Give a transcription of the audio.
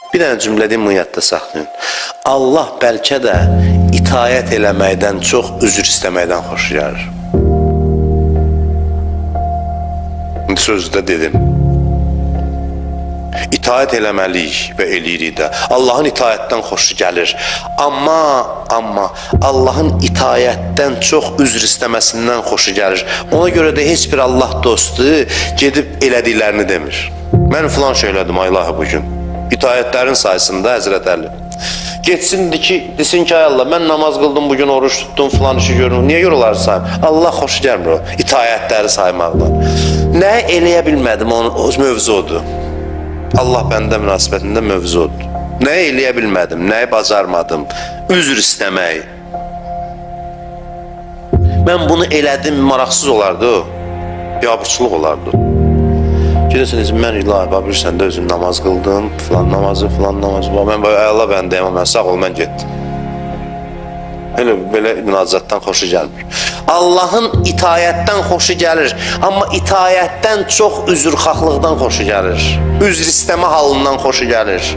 Bir dənə cümlə deyim, bunu yadda saxlayın. Allah bəlkə də itayət eləməkdən çox üzr istəməkdən xoş gəlir. İndi sözdə dedim. İtaət eləməliyik və eləyirik də. Allahın itayətdən xoşu gəlir. Amma Allahın itayətdən çox üzr istəməsindən xoşu gəlir. Ona görə də heç bir Allah dostu gedib elədiklərini demir. Mən filan şey elədim ay ilahi bugün. İtayətlərin sayısında Həzrət Əli. Geçsin desin ki ay Allah, mən namaz qıldım bugün, oruç tutdum, filan işi görürüm. Niyə yorulları sayım? Allah xoşu gəlmir o itayətləri saymaqdan. Nə eləyə bilmədim, o mövzudur. Allah bəndə münasibətində mövzudur. Nə eləyə bilmədim, nəyi bacarmadım, üzr istəmək. Mən bunu elədim, maraqsız olardı o. Biabırçılıq olardı. Gidirsiniz, mən ilahi, bilirsən də özüm namaz qıldım, filan namazı. Mən böyle Allah ben deyəm, mən sağ ol, mən getdim. Belə münacatdan xoşu gəlmir. Allahın itayətdən xoşu gəlir, amma itayətdən çox üzrxahlıqdan xoşu gəlir. Üzr istəmə halından xoşu gəlir.